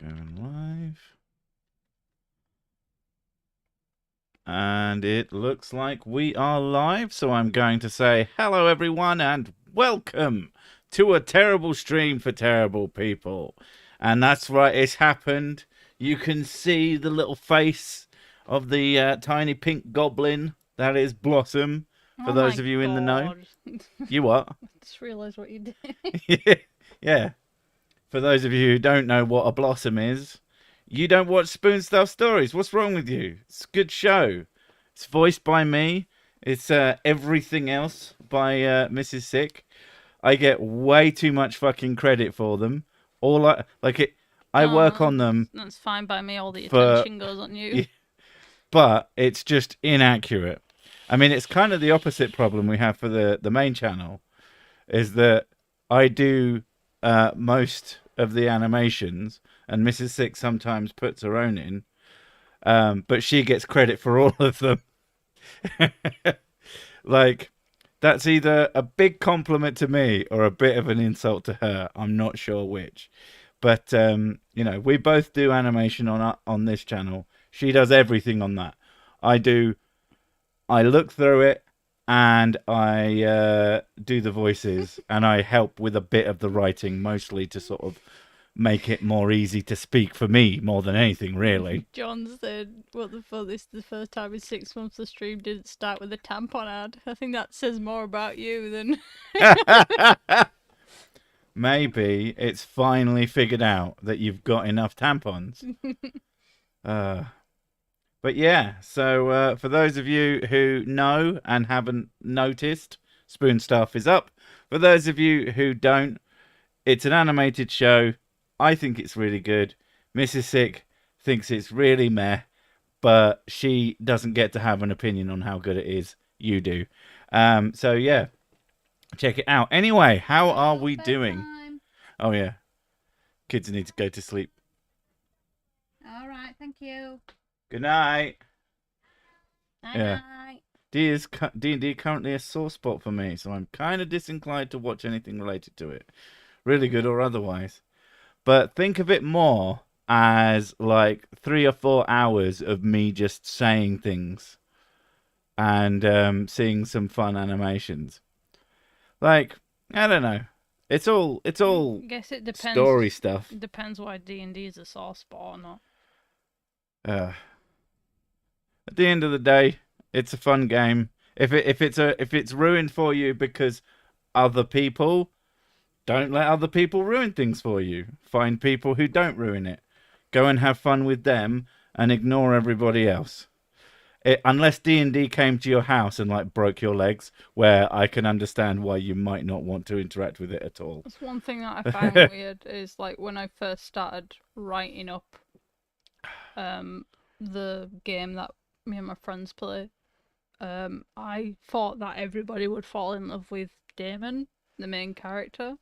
Going live. And it looks like we are live, so I'm going to say hello everyone and welcome to a terrible stream for terrible people. And that's right, it's happened. You can see the little face of the tiny pink goblin that is Blossom, for those of you in the know. You what? I just realised what you did. Yeah. For those of you who don't know what a blossom is, you don't watch Spoon Stuff Stories. What's wrong with you? It's a good show. It's voiced by me. It's everything else by Mrs. Sick. I get way too much fucking credit for them. I work on them. That's fine by me. All the attention goes on you. Yeah, but it's just inaccurate. I mean, it's kind of the opposite problem we have for the main channel, is that I do most of the animations, and Mrs. Six sometimes puts her own in, but she gets credit for all of them. Like, that's either a big compliment to me or a bit of an insult to her. I'm not sure which. But you know, we both do animation on this channel. She does everything on that. I look through it, and I do the voices, and I help with a bit of the writing, mostly to sort of make it more easy to speak for me more than anything, really. John said, "What the fuck? This is the first time in 6 months the stream didn't start with a tampon ad." I think that says more about you than. Maybe it's finally figured out that you've got enough tampons. But yeah, so for those of you who know and haven't noticed, Spoon Stuff is up. For those of you who don't, it's an animated show. I think it's really good. Mrs. Sick thinks it's really meh, but she doesn't get to have an opinion on how good it is. You do. So yeah, check it out. Anyway, how are we doing? Oh yeah, kids need to go to sleep. All right, thank you. Good night. Night. D&D currently a sore spot for me, so I'm kind of disinclined to watch anything related to it, really good or otherwise. But think of it more as like 3 or 4 hours of me just saying things and seeing some fun animations. Like, I don't know. It's all I guess it depends. Story stuff. It depends why D&D is a sore spot or not. At the end of the day, it's a fun game. If it's ruined for you because other people, don't let other people ruin things for you. Find people who don't ruin it. Go and have fun with them and ignore everybody else. Unless D&D came to your house and like broke your legs, where I can understand why you might not want to interact with it at all. That's one thing that I find weird is like when I first started writing up the game that me and my friends play, I thought that everybody would fall in love with Damon, the main character.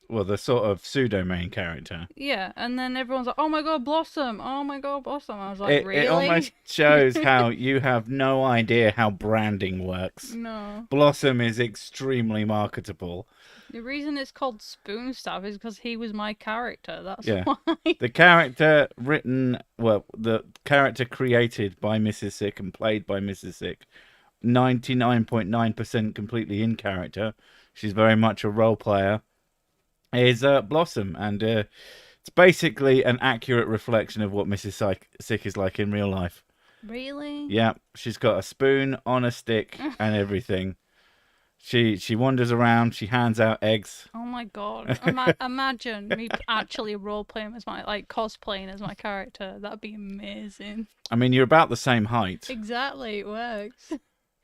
Well, the sort of pseudo main character. Yeah, and then everyone's like, "Oh my god, Blossom! Oh my god, Blossom!" I was like, "Really?" It almost shows how you have no idea how branding works. No. Blossom is extremely marketable. The reason it's called Spoon Stuff is because he was my character. That's Yeah. why. The character the character created by Mrs. Sick and played by Mrs. Sick, 99.9% completely in character. She's very much a role player. Is Blossom, and it's basically an accurate reflection of what Mrs. Sick is like in real life. Really? Yeah, she's got a spoon on a stick and everything. She wanders around. She hands out eggs. Oh my god! Imagine me actually role playing as cosplaying as my character. That'd be amazing. I mean, you're about the same height. Exactly, it works.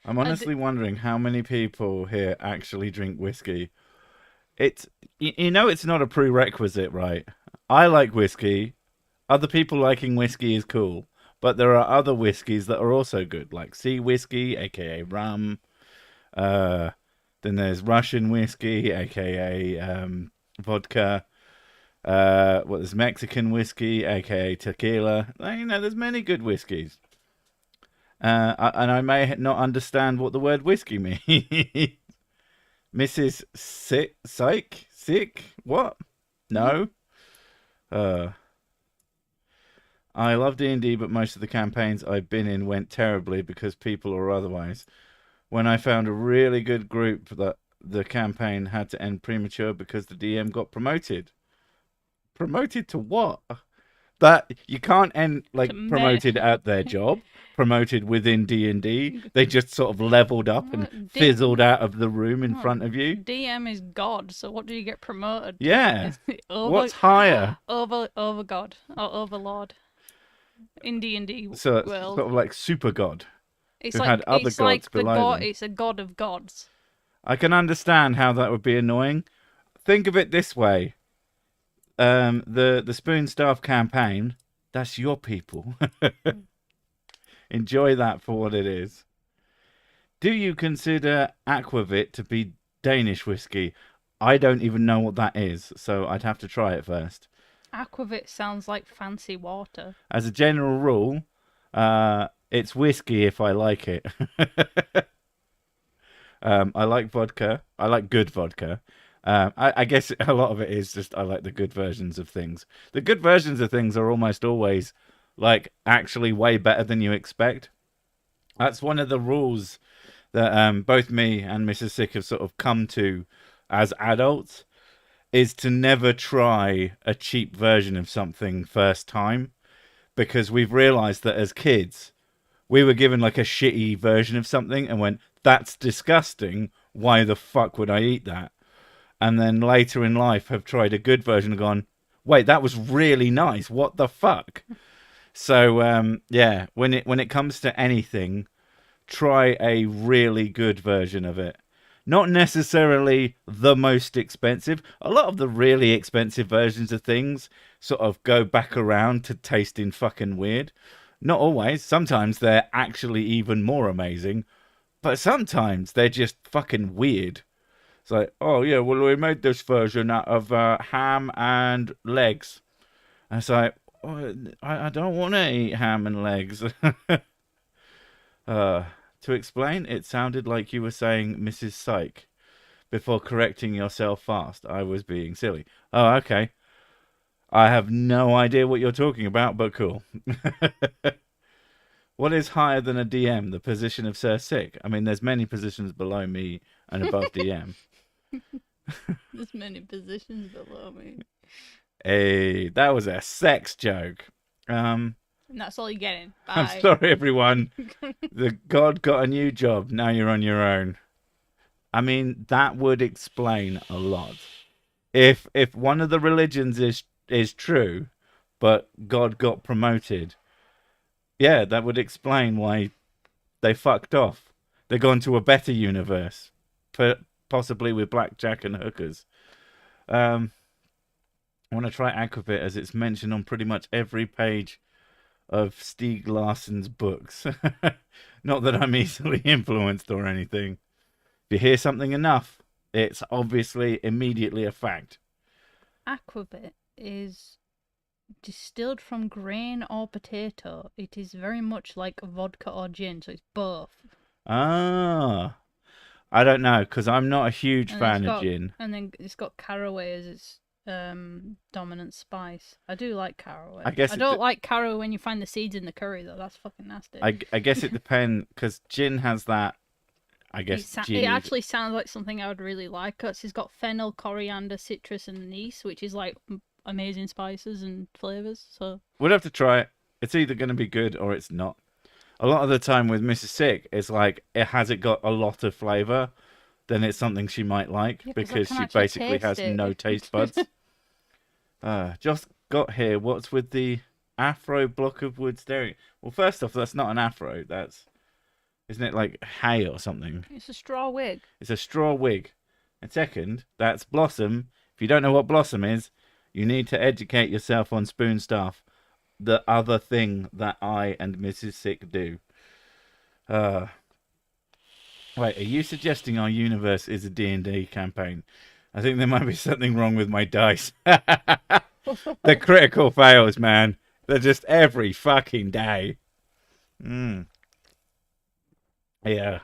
I'm honestly wondering how many people here actually drink whiskey. It's it's not a prerequisite, right? I like whiskey. Other people liking whiskey is cool, but there are other whiskeys that are also good, like sea whiskey, aka rum. Then there's Russian whiskey, aka vodka. There's Mexican whiskey, aka tequila. There's many good whiskeys. And I may not understand what the word whiskey means. Mrs. Sick? What? No? I love D&D, but most of the campaigns I've been in went terribly because people or otherwise. When I found a really good group, that the campaign had to end premature because the DM got promoted. Promoted to what? That you can't end like To me, promoted at their job, promoted within D&D. They just sort of leveled up and fizzled out of the room in front of you. DM is God, so what do you get promoted to? Yeah. Is it What's higher? over God or overlord in D&D So it's world? sort of like super god. It's who like had other it's like gods the below god. them. It's a god of gods. I can understand how that would be annoying. Think of it this way: the Spoon Staff campaign, that's your people. Enjoy that for what it is. Do you consider aquavit to be Danish whiskey? I don't even know what that is, so I'd have to try it first. Aquavit sounds like fancy water. As a general rule, it's whiskey if I like it. I like vodka. I like good vodka. I guess a lot of it is just I like the good versions of things. The good versions of things are almost always like actually way better than you expect. That's one of the rules that both me and Mrs. Sick have sort of come to as adults, is to never try a cheap version of something first time, because we've realized that as kids we were given like a shitty version of something and went, that's disgusting, why the fuck would I eat that? And then later in life have tried a good version and gone, wait, that was really nice, what the fuck? So yeah, when it comes to anything, try a really good version of it. Not necessarily the most expensive. A lot of the really expensive versions of things sort of go back around to tasting fucking weird. Not always. Sometimes they're actually even more amazing. But sometimes they're just fucking weird. It's like, oh yeah, well we made this version out of ham and legs. And it's like, oh, I don't want to eat ham and legs. To explain, it sounded like you were saying Mrs. Syke before correcting yourself fast. I was being silly. Oh, okay. I have no idea what you're talking about, but cool. What is higher than a DM? The position of Sir Sick? I mean, there's many positions below me and above DM. There's many positions below me. Hey, that was a sex joke. And that's all you're getting. Bye. I'm sorry, everyone. The god got a new job. Now you're on your own. I mean, that would explain a lot. If one of the religions is true, but God got promoted, yeah, that would explain why they fucked off. They're gone to a better universe, possibly with blackjack and hookers. I want to try Aquavit as it's mentioned on pretty much every page of Stieg Larsson's books. Not that I'm easily influenced or anything. If you hear something enough, it's obviously immediately a fact. Aquavit is distilled from grain or potato. It is very much like vodka or gin, so it's both. Ah, I don't know, because I'm not a huge fan of gin. And then it's got caraway as its dominant spice. I do like caraway. I don't like caraway when you find the seeds in the curry though. That's fucking nasty. I guess it depends, because gin has that. I guess it actually sounds like something I would really like. Cause it's got fennel, coriander, citrus, and anise, which is like amazing spices and flavors. So we'll have to try it. It's either going to be good or it's not. A lot of the time with Mrs. Sick, it's like it got a lot of flavor, then it's something she might like, because she basically has no taste buds. Just got here. What's with the afro block of wood staring? Well, first off, that's not an afro. Isn't it like hay or something? It's a straw wig. It's a straw wig. And second, that's Blossom. If you don't know what Blossom is, you need to educate yourself on spoon stuff. The other thing that I and Mrs. Sick do. Wait, are you suggesting our universe is a D&D campaign? I think there might be something wrong with my dice. The critical fails, man. They're just every fucking day. Yeah.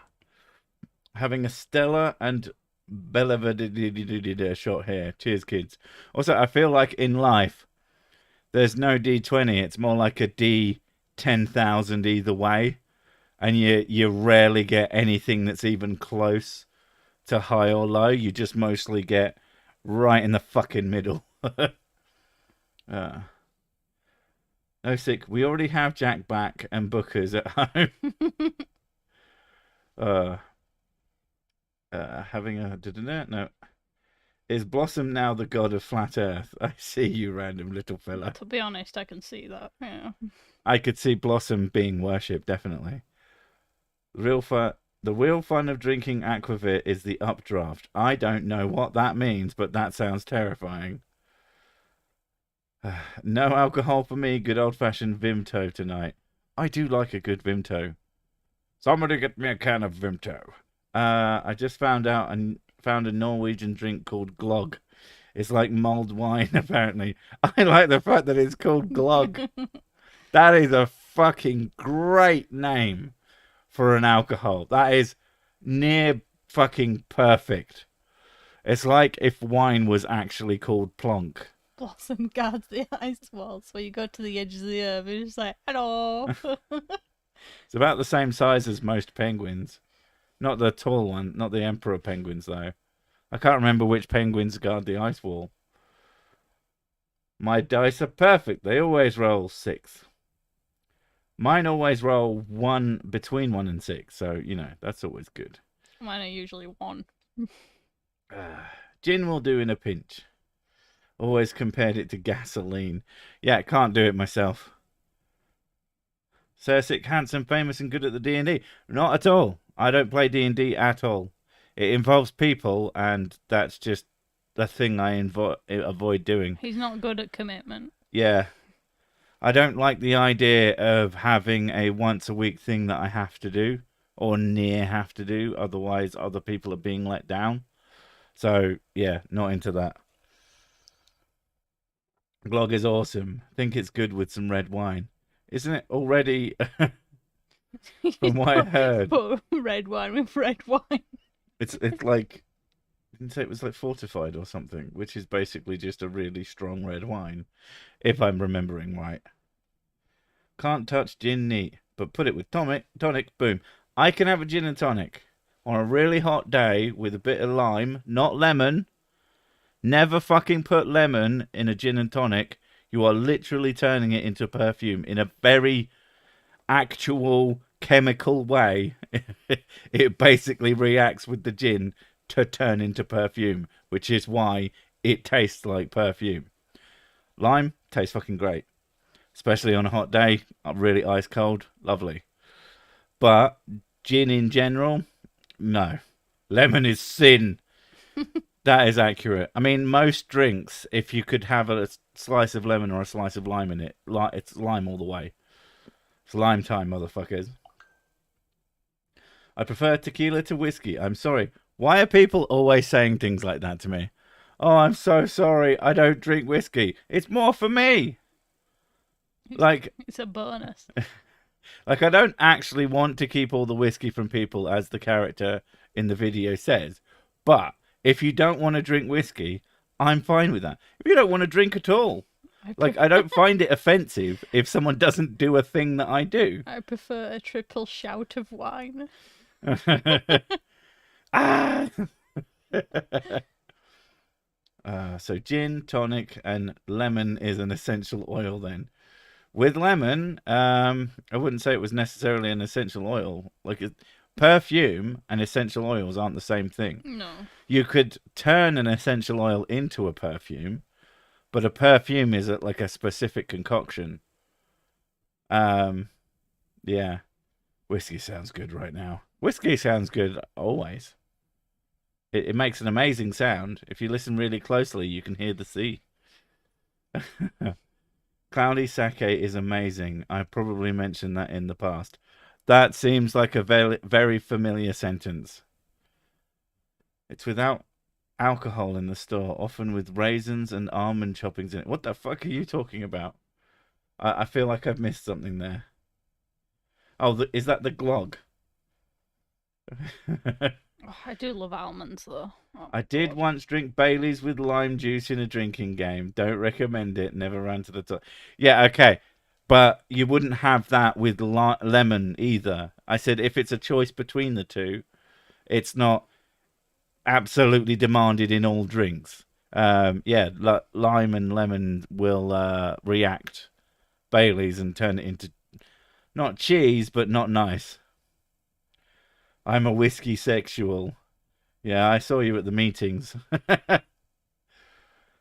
Having a stellar and Beleverdidididida shot here. Cheers, kids. Also, I feel like in life, There's no D20. It's more like a D10,000 either way, and you rarely get anything that's even close to high or low. You just mostly get right in the fucking middle. uh, no sick. We already have Jack back and Bookers at home. uh, having a no. Is Blossom now the god of flat Earth? I see you, random little fella. To be honest, I can see that. Yeah. I could see Blossom being worshipped, definitely. The real fun of drinking aquavit is the updraft. I don't know what that means, but that sounds terrifying. No alcohol for me. Good old-fashioned Vimto tonight. I do like a good Vimto. Somebody get me a can of Vimto. I just found out and found a Norwegian drink called glog. It's like mulled wine, apparently. I like the fact that it's called glog. That is a fucking great name for an alcohol. That is near fucking perfect. It's like if wine was actually called plonk. Blossom guards the ice walls, where you go to the edge of the earth and you're just like, hello. It's about the same size as most penguins. Not the tall one, not the emperor penguins, though. I can't remember which penguins guard the ice wall. My dice are perfect. They always roll 6. Mine always roll 1 between 1 and 6, so, you know, that's always good. Mine are usually 1. Gin will do in a pinch. Always compared it to gasoline. Yeah, can't do it myself. Cersic, handsome, famous, and good at the D&D. Not at all. I don't play D&D at all. It involves people, and that's just the thing I avoid doing. He's not good at commitment. Yeah. I don't like the idea of having a once-a-week thing that I have to do, or near have to do, otherwise other people are being let down. So, yeah, not into that. Glog is awesome. Think it's good with some red wine. Isn't it already? From what I heard. Put red wine with red wine. It's like, didn't say it was like fortified or something, which is basically just a really strong red wine, if I'm remembering right. Can't touch gin neat, but put it with tonic, boom. I can have a gin and tonic on a really hot day with a bit of lime, not lemon. Never fucking put lemon in a gin and tonic. You are literally turning it into perfume in a very actual chemical way. It basically reacts with the gin to turn into perfume, which is why it tastes like perfume. Lime tastes fucking great, especially on a hot day, really ice cold, lovely. But gin in general, no. Lemon is sin. That is accurate. I mean, most drinks, if you could have a slice of lemon or a slice of lime in it, it's lime all the way. It's lime time, motherfuckers. I prefer tequila to whiskey. I'm sorry. Why are people always saying things like that to me? Oh, I'm so sorry. I don't drink whiskey. It's more for me. It's a bonus. Like, I don't actually want to keep all the whiskey from people, as the character in the video says. But if you don't want to drink whiskey, I'm fine with that. If you don't want to drink at all, I don't find it offensive if someone doesn't do a thing that I do. I prefer a triple shout of wine. Ah! So gin, tonic, and lemon is an essential oil then. With lemon, I wouldn't say it was necessarily an essential oil. Perfume and essential oils aren't the same thing. No. You could turn an essential oil into a perfume, but a perfume is like a specific concoction. Yeah. Whiskey sounds good right now. Whiskey sounds good always. It makes an amazing sound. If you listen really closely, you can hear the sea. Cloudy sake is amazing. I probably mentioned that in the past. That seems like a very, very familiar sentence. It's without alcohol in the store, often with raisins and almond choppings in it. What the fuck are you talking about? I feel like I've missed something there. Oh, is that the glog? Oh, I do love almonds though. Oh I my did god. once drink Bailey's with lime juice in a drinking game. Don't recommend it. Never ran to the top. Yeah, okay. But you wouldn't have that with lemon either. I said if it's a choice between the two, it's not absolutely demanded in all drinks. Yeah, lime and lemon will react Bailey's and turn it into not cheese, but not nice. I'm a whiskey sexual. Yeah, I saw you at the meetings.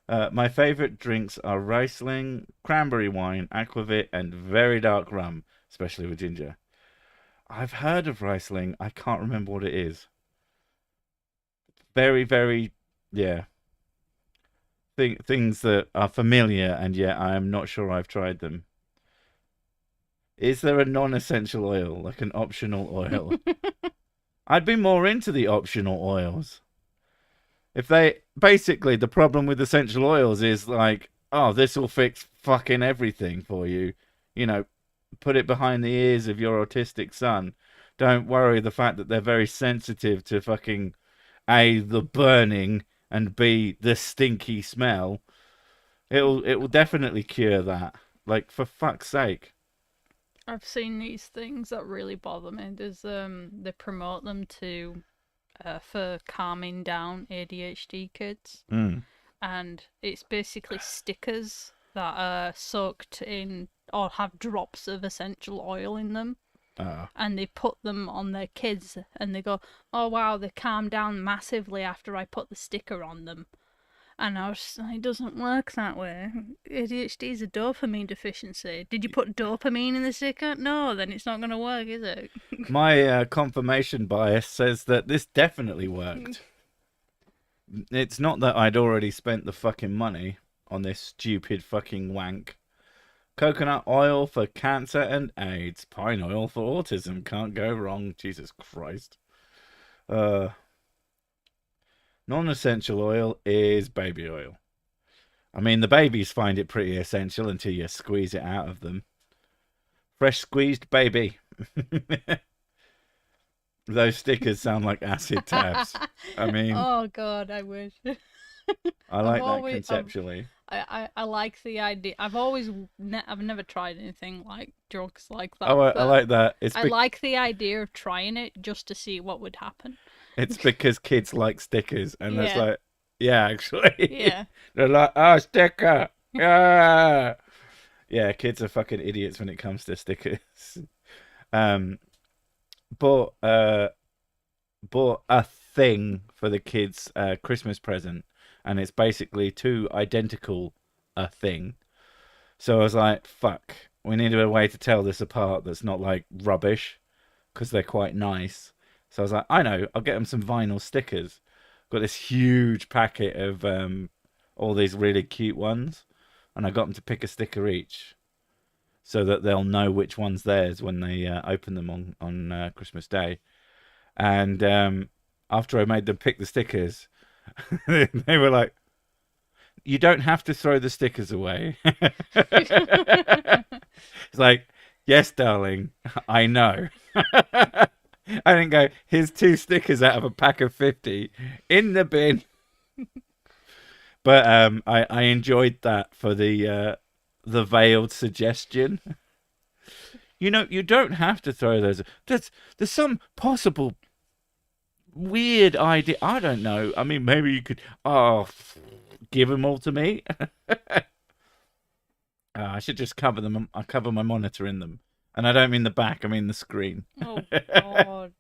My favorite drinks are Riesling, cranberry wine, aquavit, and very dark rum, especially with ginger. I've heard of Riesling. I can't remember what it is. Very, very, yeah. Things that are familiar, and yet I am not sure I've tried them. Is there a non-essential oil, like an optional oil? I'd be more into the optional oils. If they basically the problem with essential oils is like, oh, this will fix fucking everything for you. You know, put it behind the ears of your autistic son. Don't worry the fact that they're very sensitive to fucking A, the burning, and B, the stinky smell. It will definitely cure that. Like, for fuck's sake. I've seen these things that really bother me. There's they promote them to for calming down ADHD kids, Mm. and it's basically stickers that are soaked in or have drops of essential oil in them, Oh. and they put them on their kids, and they go, "Oh wow, they calm down massively after I put the sticker on them." And I was just like, it doesn't work that way. ADHD is a dopamine deficiency. Did you put dopamine in the sticker? No, then it's not going to work, is it? My confirmation bias says that this definitely worked. It's not that I'd already spent the fucking money on this stupid fucking wank. Coconut oil for cancer and AIDS. Pine oil for autism. Can't go wrong. Jesus Christ. Uh, Non-essential oil is baby oil. I mean, the babies find it pretty essential until you squeeze it out of them. Fresh squeezed baby. Those stickers sound like acid tabs. I mean, Oh god, I wish. I I've like that always, conceptually. I like the idea. I've never tried anything like drugs like Oh, that, I but like that. I like the idea of trying it just to see what would happen. It's because kids like stickers, and it's Yeah, like, yeah, actually, yeah. they're like, oh, sticker, yeah, yeah. Kids are fucking idiots when it comes to stickers. Um, bought bought a thing for the kids' Christmas present, and it's basically two identical a thing. So I was like, fuck, we need a way to tell this apart that's not like rubbish because they're quite nice. So I was like, I know, I'll get them some vinyl stickers. Got this huge packet of all these really cute ones, and I got them to pick a sticker each, so that they'll know which one's theirs when they open them on Christmas Day. And after I made them pick the stickers, they were like, "You don't have to throw the stickers away." It's like, yes, darling, I know. I didn't go, here's two stickers out of a pack of 50 in the bin. But I enjoyed that for the veiled suggestion. You know, you don't have to throw those. There's some possible weird idea. I don't know. I mean, maybe you could. Oh, give them all to me. I should just cover them. I cover my monitor in them, and I don't mean the back. I mean the screen. Oh god.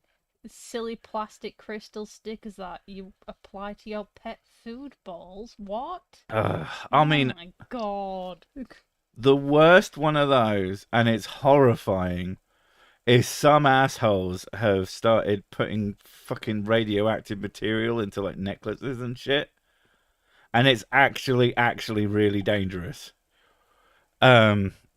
Silly plastic crystal stickers that you apply to your pet food balls. What? I Oh mean, my god. the worst one of those, and it's horrifying, is some assholes have started putting fucking radioactive material into like necklaces and shit, and it's actually really dangerous.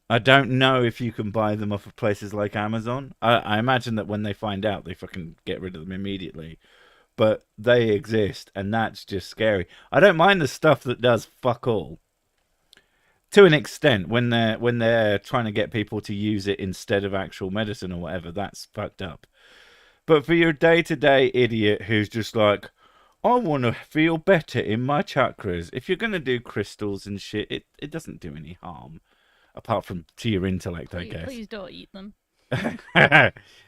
I don't know if you can buy them off of places like Amazon. I imagine that when they find out, they fucking get rid of them immediately. But they exist, and that's just scary. I don't mind the stuff that does fuck all to an extent when they're trying to get people to use it instead of actual medicine or whatever. That's fucked up. But for your day-to-day idiot who's just like, I want to feel better in my chakras. If you're going to do crystals and shit, it doesn't do any harm. Apart from to your intellect, I Please, guess. please don't eat them.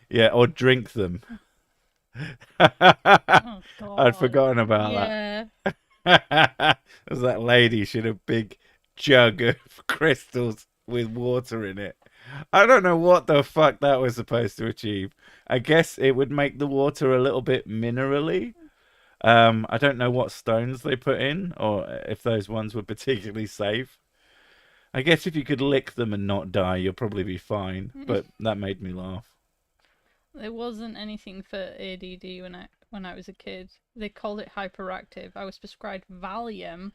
Yeah, or drink them. Oh I'd God. forgotten about Yeah. that. There's that lady, she had a big jug of crystals with water in it. I don't know what the fuck that was supposed to achieve. I guess it would make the water a little bit minerally. I don't know what stones they put in, or if those ones were particularly safe. I guess if you could lick them and not die, you'll probably be fine. But that made me laugh. There wasn't anything for ADD when I was a kid. They called it hyperactive. I was prescribed Valium.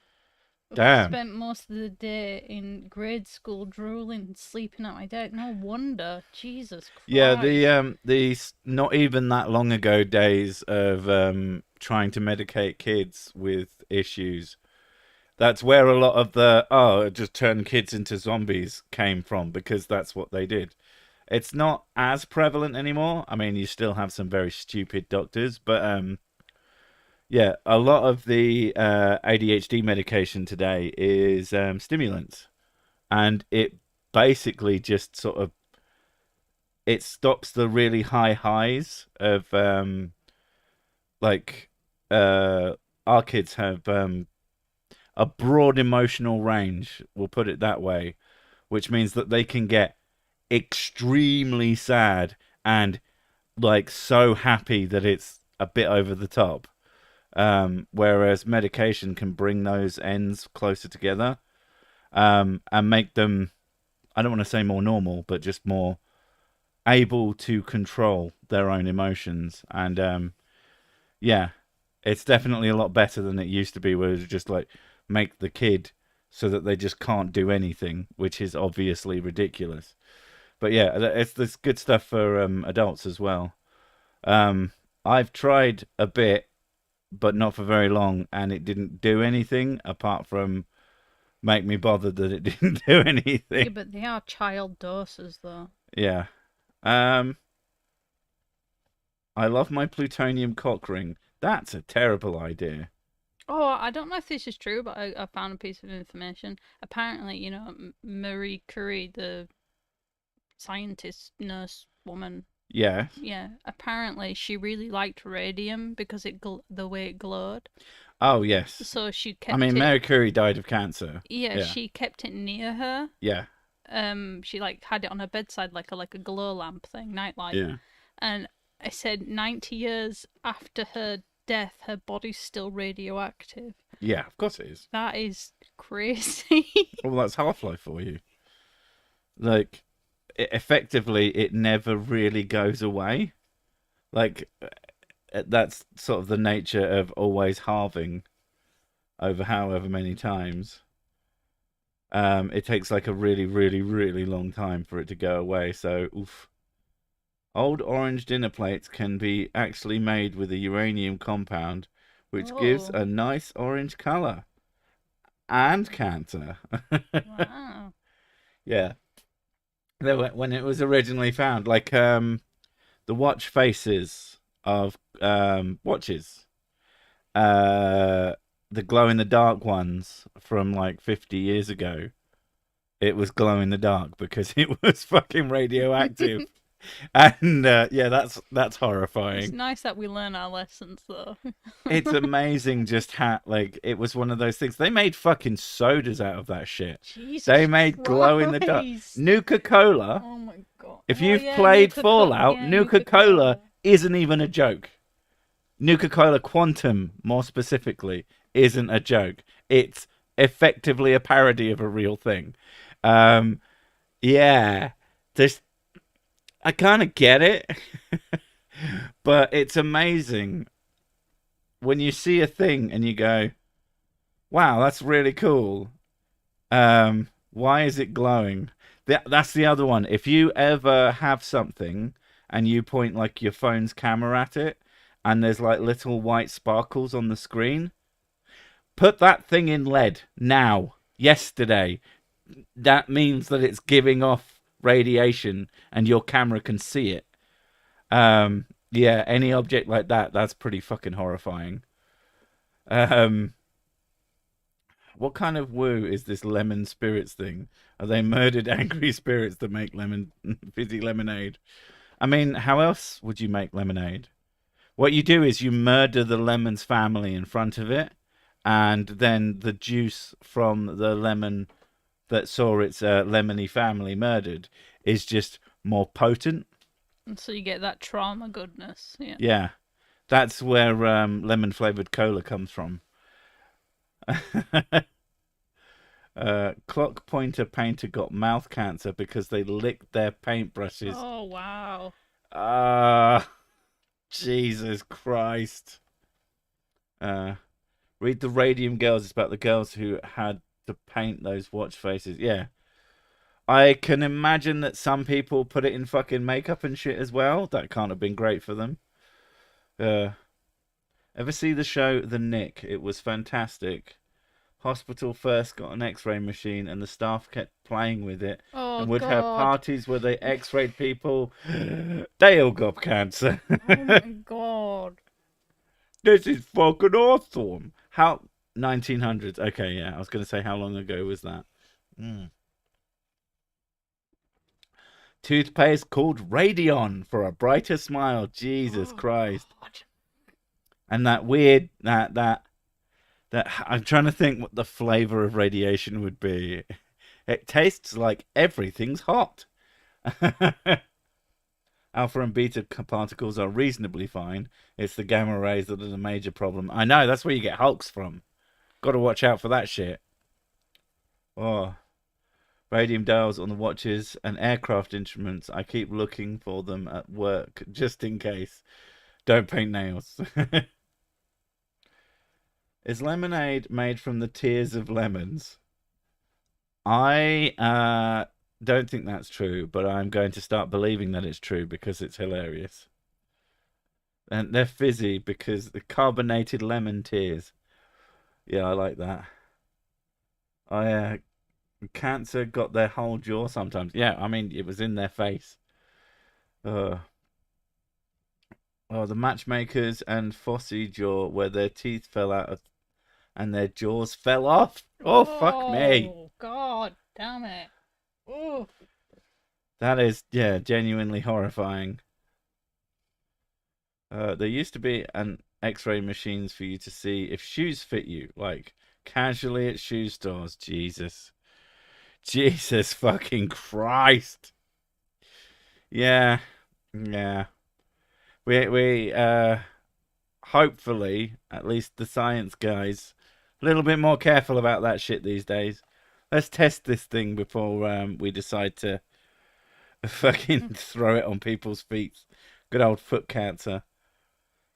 Damn. Spent most of the day in grade school drooling, sleeping at my desk. No wonder. Jesus Christ. Yeah, the not even that long ago days of trying to medicate kids with issues. That's where a lot of the just turn kids into zombies came from, because that's what they did. It's not as prevalent anymore. I mean, you still have some very stupid doctors, but yeah, a lot of the ADHD medication today is stimulants, and it basically just sort of it stops the really high highs of like our kids have a broad emotional range. We'll put it that way, which means that they can get extremely sad and like so happy that it's a bit over the top. Whereas medication can bring those ends closer together, and make them, I don't want to say more normal, but just more able to control their own emotions. And yeah, it's definitely a lot better than it used to be, where it was just like make the kid so that they just can't do anything, which is obviously ridiculous. But yeah, it's this good stuff for adults as well. I've tried a bit, but not for very long, and it didn't do anything apart from make me bothered that it didn't do Yeah, anything. but they are child doses, though. Yeah. Um, I love my plutonium cock ring. That's a terrible idea. Oh, I don't know if this is true, but I found a piece of information. Apparently, Marie Curie, the scientist, nurse woman, Yeah. yeah, apparently she really liked radium because the way it glowed. Oh, yes. So she I kept mean, it. Mary Curie died of cancer. Yeah, Yeah. she kept it near her. Yeah. She like had it on her bedside like a glow lamp thing, nightlight. Yeah. And I said 90 years after her death, her body's still radioactive. Yeah, of course it is. That is crazy. Well, that's Half-Life for you. Like, effectively, it never really goes away. Like, that's sort of the nature of always halving over however many times. It takes like a really, really, really long time for it to go away. So, oof. Old orange dinner plates can be actually made with a uranium compound, which gives Oh, a nice orange color and cancer. wow. Yeah. When it was originally found, like the watch faces of watches, the glow in the dark ones from like 50 years ago, it was glow in the dark because it was fucking radioactive. And yeah, that's It's horrifying. nice that we learn our lessons, though. It's amazing just how like it was one of those things. They made fucking sodas out of that shit. Jesus They made glow in the dark. Christ. Nuka-Cola. Oh my god. If Oh, you've yeah, played Nuka-Cola. Fallout, Yeah, Nuka-Cola isn't even a joke. Nuka-Cola Quantum, more specifically, isn't a joke. It's effectively a parody of a real thing. Yeah, there's I kind of get it, but it's amazing when you see a thing and you go, "Wow, that's really cool." Why is it glowing? That's the other one. If you ever have something and you point like your phone's camera at it, and there's like little white sparkles on the screen, put that thing in lead now, yesterday. That means that it's giving off radiation and your camera can see it. Yeah, any object like that, that's pretty fucking horrifying. Um, what kind of woo is this lemon spirits thing? Are they murdered angry spirits that make lemon fizzy lemonade? I mean, how else would you make lemonade? What you do is you murder the lemon's family in front of it, and then the juice from the lemon that saw its lemony family murdered is just more potent. And so you get that trauma goodness. Yeah. Yeah, that's where lemon flavored cola comes from. Clock pointer painter got mouth cancer because they licked their paintbrushes. Oh wow. Ah, Jesus Christ. Uh, Read the Radium Girls. It's about the girls who had to paint those watch faces. Yeah. I can imagine that some people put it in fucking makeup and shit as well. That can't have been great for them. Uh, Ever see the show The Nick? It was fantastic. Hospital first got an X-ray machine, and the staff kept playing with it, Oh and would have god. parties where they X-rayed people. They all got cancer. Oh my god. This is fucking awesome. How 1900s? Okay, yeah. I was gonna say how long ago was that? Mm. Toothpaste called Radion for a brighter smile. Jesus Oh Christ! god. And that weird that I'm trying to think what the flavor of radiation would be. It tastes like everything's hot. Alpha and beta particles are reasonably fine. It's the gamma rays that are the major problem. I know, that's where you get Hulks from. Got to watch out for that shit. Oh, radium dials on the watches and aircraft instruments. I keep looking for them at work just in case. Don't paint nails. Is lemonade made from the tears of lemons? I don't think that's true, but I'm going to start believing that it's true because it's hilarious. And they're fizzy because the carbonated lemon tears. Yeah, I like that. I Cancer got their whole jaw sometimes. Yeah, I mean it was in their face. Uh, oh, the matchmakers and Fossey jaw where their teeth fell out of, and their jaws fell off. Oh fuck me. Oh god damn it. Oh. That is yeah, genuinely horrifying. There used to be an X-ray machines for you to see if shoes fit you, like casually at shoe stores. Jesus, Jesus fucking Christ. Yeah, yeah. We hopefully at least the science guys a little bit more careful about that shit these days. Let's test this thing before we decide to fucking throw it on people's feet. Good old foot cancer.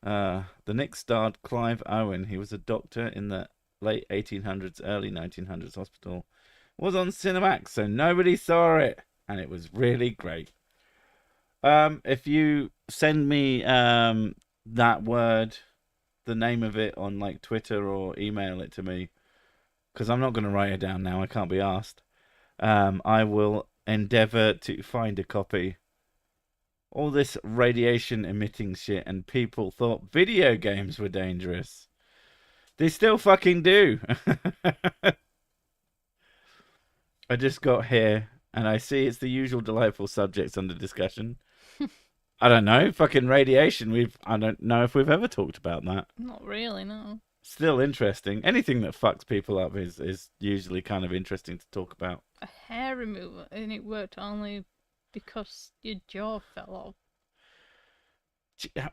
The Knicks starred Clive Owen. He was a doctor in the late 1800s, early 1900s hospital. Was on Cinemax, so nobody saw it, and it was really great. If you send me that word, the name of it on like Twitter or email it to me, because I'm not going to write it down now. I can't be asked. I will endeavor to find a copy. All this radiation emitting shit, and people thought video games were dangerous. They still fucking do. I just got here and I see it's the usual delightful subjects under discussion. I don't know, fucking radiation. I don't know if we've ever talked about that. Not really, no. Still interesting. Anything that fucks people up is usually kind of interesting to talk about. A hair remover, and it worked only because your jaw fell off.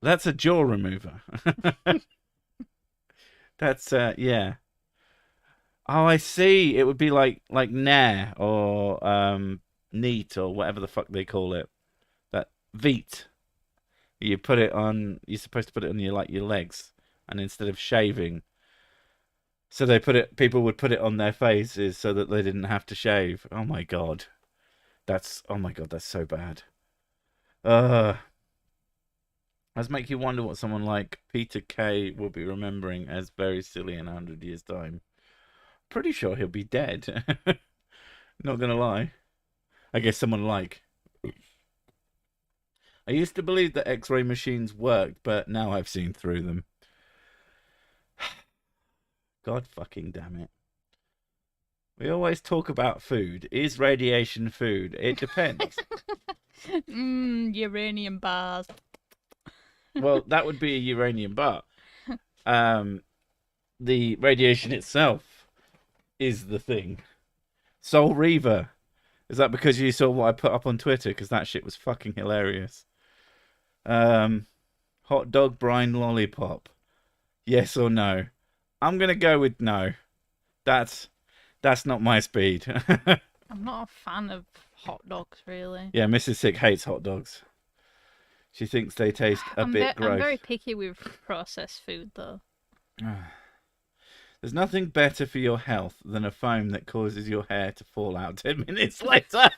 That's a jaw remover. That's yeah. Oh, I see. It would be like Nair or Neat or whatever the fuck they call it. That Veet. You put it on. You're supposed to put it on your legs, and instead of shaving, so they put it. People would put it on their faces so that they didn't have to shave. Oh my god, oh my god, that's so bad. Does make you wonder what someone like Peter Kay will be remembering as very silly in 100 years' time. Pretty sure he'll be dead. Not gonna lie. I guess someone like I used to believe that X-ray machines worked, but now I've seen through them. God fucking damn it. We always talk about food. Is radiation food? It depends. Uranium bars. Well, that would be a uranium bar. The radiation itself is the thing. Soul Reaver. Is that because you saw what I put up on Twitter? Because that shit was fucking hilarious. Hot dog brine lollipop. Yes or no? I'm gonna go with no. That's not my speed. I'm not a fan of hot dogs, really. Yeah, Mrs. Sick hates hot dogs. She thinks they taste a bit gross. I'm very picky with processed food, though. There's nothing better for your health than a foam that causes your hair to fall out 10 minutes later.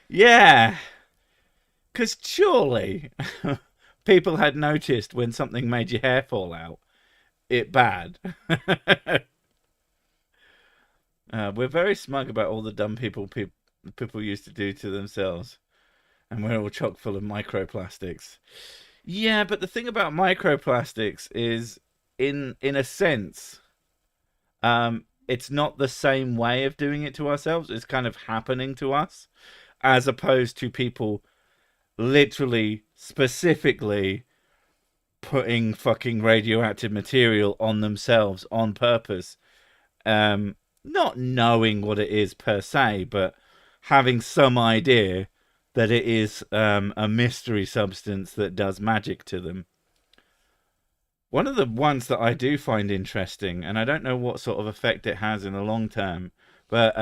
Yeah. Because surely people had noticed when something made your hair fall out, it bad. We're very smug about all the dumb people used to do to themselves. And we're all chock full of microplastics. Yeah, but the thing about microplastics is, in a sense, it's not the same way of doing it to ourselves. It's kind of happening to us, as opposed to people literally, specifically putting fucking radioactive material on themselves on purpose. Not knowing what it is per se, but having some idea that it is a mystery substance that does magic to them. One of the ones that I do find interesting, and I don't know what sort of effect it has in the long term, but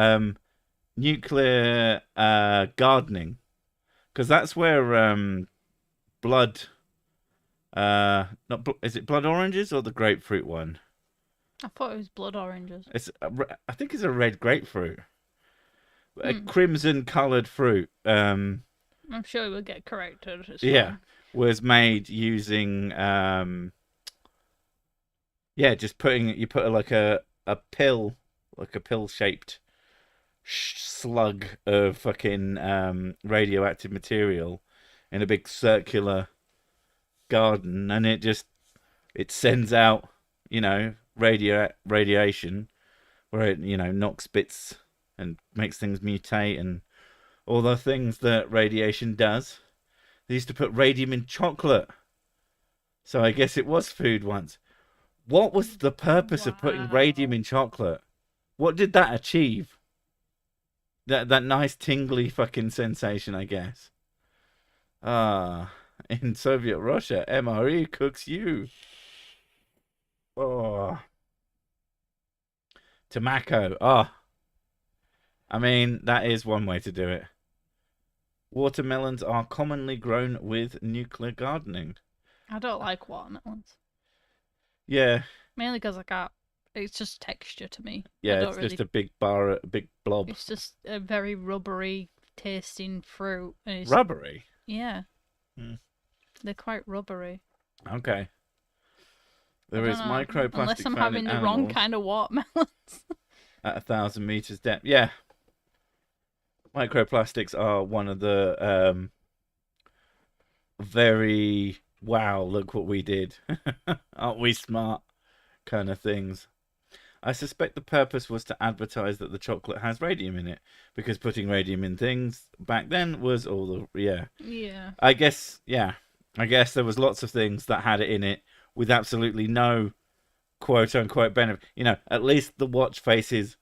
nuclear gardening. Because that's where blood... is it blood oranges or the grapefruit one? I thought it was blood oranges. I think it's a red grapefruit. A crimson-coloured fruit. I'm sure it will get corrected. Yeah, was made using just you put like a pill, like a pill-shaped slug of fucking radioactive material in a big circular garden, and it sends out, radiation where it knocks bits and makes things mutate and all the things that radiation does. They used to put radium in chocolate, so I guess it was food once. What was the purpose of putting radium in chocolate? What did that achieve? That nice tingly fucking sensation, I guess. In Soviet Russia, MRE cooks you. Oh. Tobacco. I mean, that is one way to do it. Watermelons are commonly grown with nuclear gardening. I don't like watermelons. Yeah. Mainly because it's just texture to me. Yeah, it's just a big blob. It's just a very rubbery tasting fruit. And Rubbery? Yeah. They're quite rubbery. Okay. There is microplastic unless I'm having the wrong kind of watermelons. At 1,000 meters depth. Yeah. Microplastics are one of the very, wow, look what we did. Aren't we smart kind of things. I suspect the purpose was to advertise that the chocolate has radium in it, because putting radium in things back then was all the... Yeah. I guess there was lots of things that had it in it with absolutely no quote-unquote benefit. At least the watch faces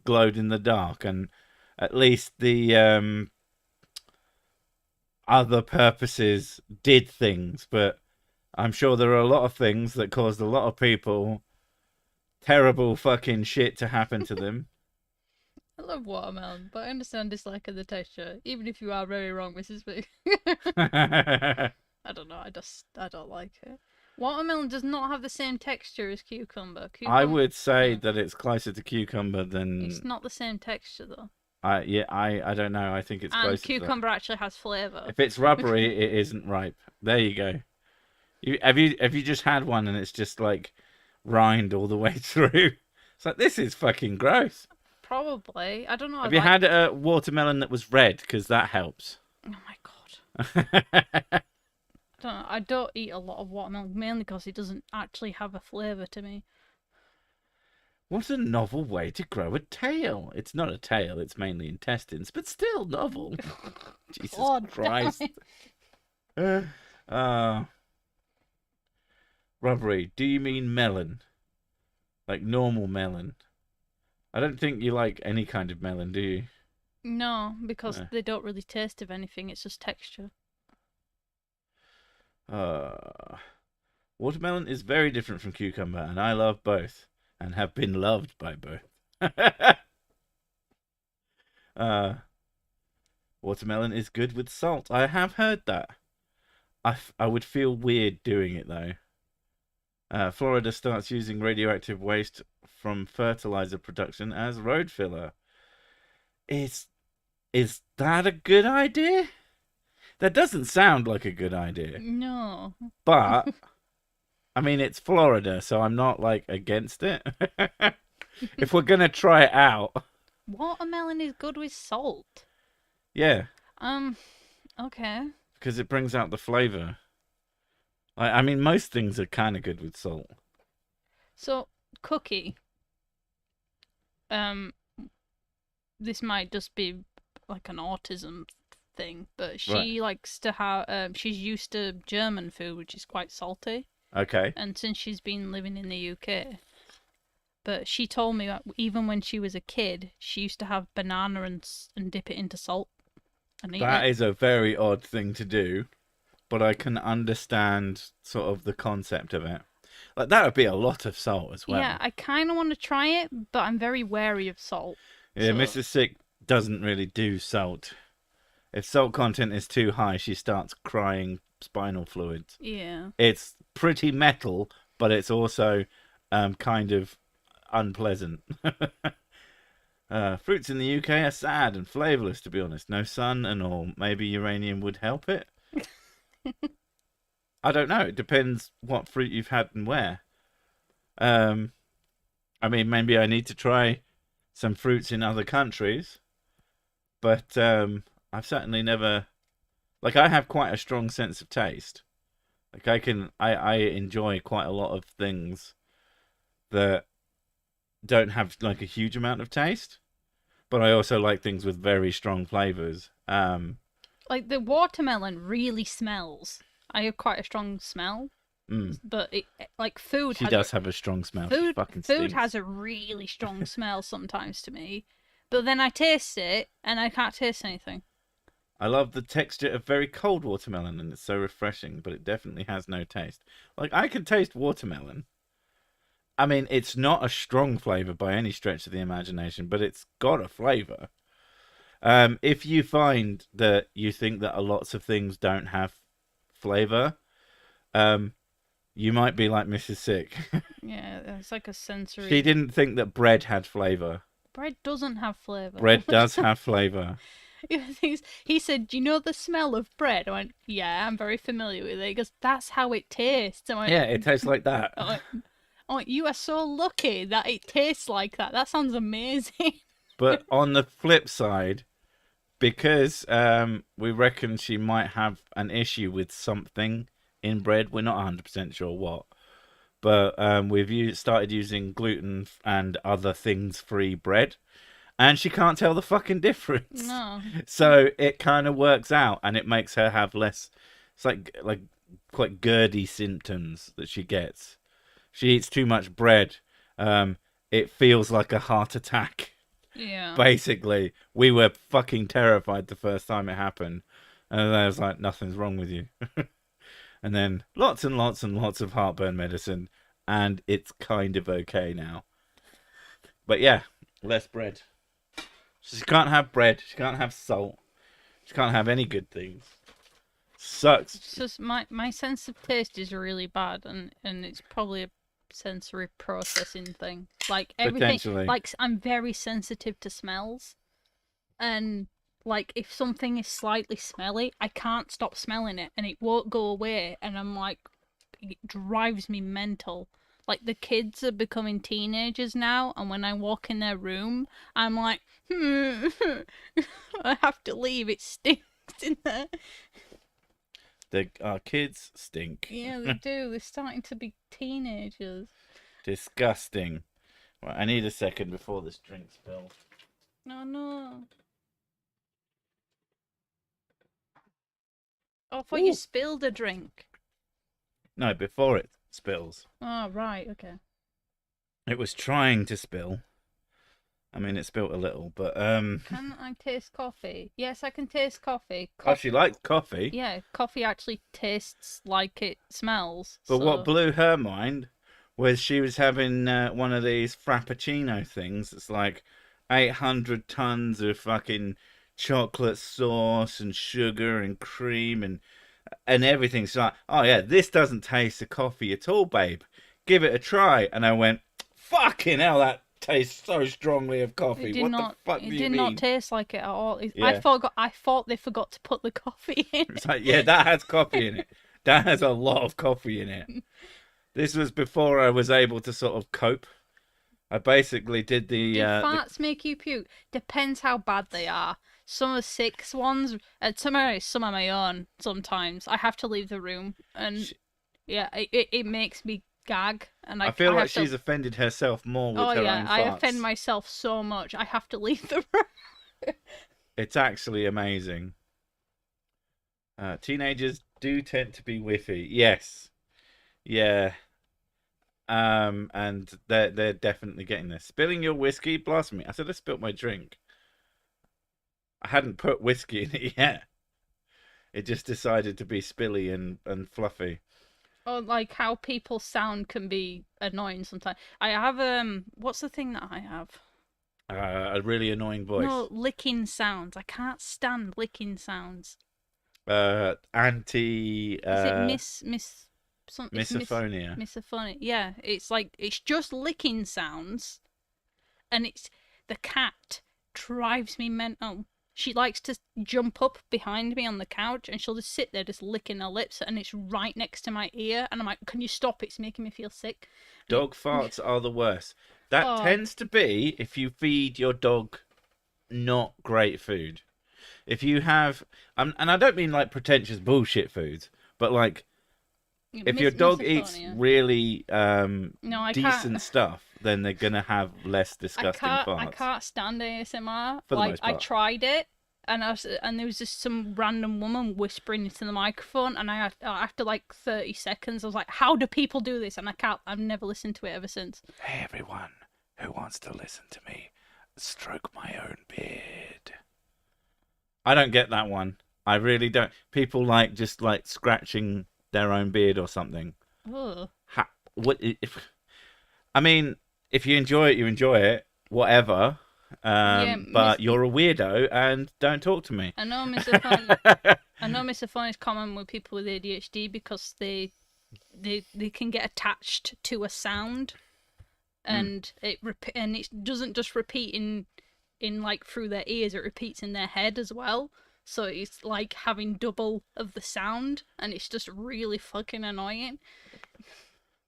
glowed in the dark, and at least the other purposes did things, but I'm sure there are a lot of things that caused a lot of people terrible fucking shit to happen to them. I love watermelon, but I understand dislike of the texture, even if you are very wrong, Mrs. B. I don't know, I don't like it. Watermelon does not have the same texture as cucumber. I would say that it's closer to cucumber than... It's not the same texture, though. I don't know. I think it's closer. And cucumber actually has flavour. If it's rubbery, it isn't ripe. There you go. Have you just had one and it's just like rind all the way through? It's like, this is fucking gross. Probably. I don't know. Have you had a watermelon that was red? Because that helps. Oh my god. I don't eat a lot of watermelon, mainly because it doesn't actually have a flavour to me. What a novel way to grow a tail. It's not a tail, it's mainly intestines, but still novel. Jesus Oh, Christ. Rubbery, do you mean melon? Like normal melon? I don't think you like any kind of melon, do you? No, because they don't really taste of anything, it's just texture. Watermelon is very different from cucumber, and I love both, and have been loved by both. Watermelon is good with salt. I have heard that. I would feel weird doing it though. Florida starts using radioactive waste from fertilizer production as road filler. Is that a good idea? That doesn't sound like a good idea. No. But I mean, it's Florida, so I'm not like against it. If we're gonna try it out, Watermelon is good with salt. yeah, Okay. because it brings out the flavor. I mean, most things are kind of good with salt. So, Cookie. This might just be like an autism thing, but she likes to have. She's used to German food, which is quite salty. Okay. And since she's been living in the UK, but she told me that even when she was a kid, she used to have banana and dip it into salt and eat That it. is a very odd thing to do, but I can understand sort of the concept of it. Like that would be a lot of salt as well. Yeah, I kind of want to try it, but I'm very wary of salt. Yeah, so... Mrs. Sick doesn't really do salt. If salt content is too high, she starts crying spinal fluids. Yeah. It's pretty metal, but it's also kind of unpleasant. Fruits in the UK are sad and flavourless, to be honest. No sun and all. Maybe uranium would help it. I don't know. It depends what fruit you've had and where. I mean, maybe I need to try some fruits in other countries, but I've certainly never. Like, I have quite a strong sense of taste. Like, I enjoy quite a lot of things that don't have like a huge amount of taste, but I also like things with very strong flavors. Like the watermelon really smells. I have quite a strong smell, but it like food. She does have a strong smell. Food, fucking food stinks. has a really strong smell sometimes to me, but then I taste it and I can't taste anything. I love the texture of very cold watermelon, and it's so refreshing, but it definitely has no taste. Like, I can taste watermelon. I mean, it's not a strong flavor by any stretch of the imagination, but it's got a flavor. If you find that you think that lots of things don't have flavor, you might be like Mrs. Sick. Yeah, it's like a sensory. She didn't think that bread had flavor. Bread doesn't have flavor. Bread does have flavor. He said, "Do you know the smell of bread?" I went, "Yeah, I'm very familiar with it." He goes, "That's how it tastes." I went, Yeah, it tastes like that. I went, "You are so lucky that it tastes like that. That sounds amazing." But on the flip side, because we reckon she might have an issue with something in bread, we're not 100% sure what, but we've started using gluten and other things-free bread, and she can't tell the fucking difference. No. So it kind of works out, and it makes her have less. It's like quite GERD symptoms that she gets. She eats too much bread. It feels like a heart attack. Yeah. Basically, we were fucking terrified the first time it happened, and I was like, "Nothing's wrong with you." And then lots and lots and lots of heartburn medicine, and it's kind of okay now. But yeah, less bread. She can't have bread. She can't have salt. She can't have any good things. Sucks. It's just my sense of taste is really bad, and it's probably a sensory processing thing. Like everything, Potentially. like I'm very sensitive to smells, and like if something is slightly smelly, I can't stop smelling it, and it won't go away, and I'm like, it drives me mental. Like, the kids are becoming teenagers now, and when I walk in their room, I'm like, I have to leave. It stinks in there. Our kids stink. Yeah, they do. They're starting to be teenagers. Disgusting. Right, I need a second before this drink spills. Oh no. Oh, I thought you spilled a drink. No, before it spills. Oh, right, okay. It was trying to spill. I mean, it spilt a little, but Can I taste coffee? Yes, I can taste coffee. Oh, she likes coffee. Yeah, coffee actually tastes like it smells. But so... what blew her mind was she was having one of these frappuccino things. It's like 800 tons of fucking chocolate sauce and sugar and cream and everything. So like, oh yeah, this doesn't taste of coffee at all, babe. Give it a try. And I went, fucking hell, that tastes so strongly of coffee. What the fuck do you mean? It did not taste like it at all. Yeah. I thought they forgot to put the coffee in. It's like, yeah, that has coffee in it. That has a lot of coffee in it. This was before I was able to sort of cope. I basically did the... Do farts make you puke? Depends how bad they are. Some of six ones, some are my own sometimes. I have to leave the room, and yeah, it makes me gag. And I feel like she's offended herself more with her own farts. I offend myself so much. I have to leave the room. It's actually amazing. Teenagers do tend to be whiffy. Yes. Yeah. And they're definitely getting this. Spilling your whiskey? Blast me. I said I spilt my drink. I hadn't put whiskey in it yet. It just decided to be spilly and fluffy. Or like how people's sound can be annoying sometimes. I have what's the thing that I have? A really annoying voice. No, licking sounds. I can't stand licking sounds. Misophonia. Misophonia. Yeah, it's like it's just licking sounds, and it's the cat drives me mental. She likes to jump up behind me on the couch, and she'll just sit there just licking her lips, and it's right next to my ear, and I'm like, can you stop? It's making me feel sick. Dog farts are the worst. That tends to be if you feed your dog not great food. If you have, and I don't mean like pretentious bullshit foods, but like if your dog eats really decent stuff, then they're gonna have less disgusting farts. I can't stand ASMR. For the most part. I tried it, and there was just some random woman whispering into the microphone, and after like 30 seconds, I was like, "How do people do this?" And I've never listened to it ever since. Hey everyone who wants to listen to me stroke my own beard. I don't get that one. I really don't. People like just like scratching their own beard or something. Ugh. I mean, if you enjoy it, you enjoy it. Whatever. But you're a weirdo and don't talk to me. I know misophonia is common with people with ADHD because they can get attached to a sound, and it doesn't just repeat in like through their ears, it repeats in their head as well. So it's like having double of the sound, and it's just really fucking annoying.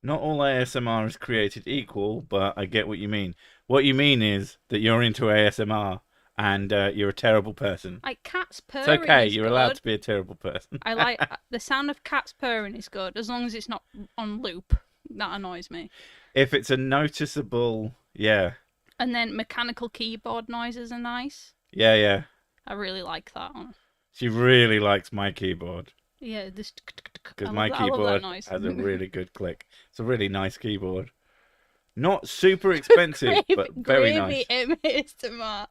Not all ASMR is created equal, but I get what you mean. What you mean is that you're into ASMR and you're a terrible person. Like cats purring. It's okay, is you're good. allowed to be a terrible person. I like the sound of cats purring is good, as long as it's not on loop. That annoys me. If it's a noticeable, yeah. And then mechanical keyboard noises are nice. Yeah. I really like that one. She really likes my keyboard. Yeah, this because my keyboard has a really good click. It's a really nice keyboard. Not super expensive, but very nice. ASMR.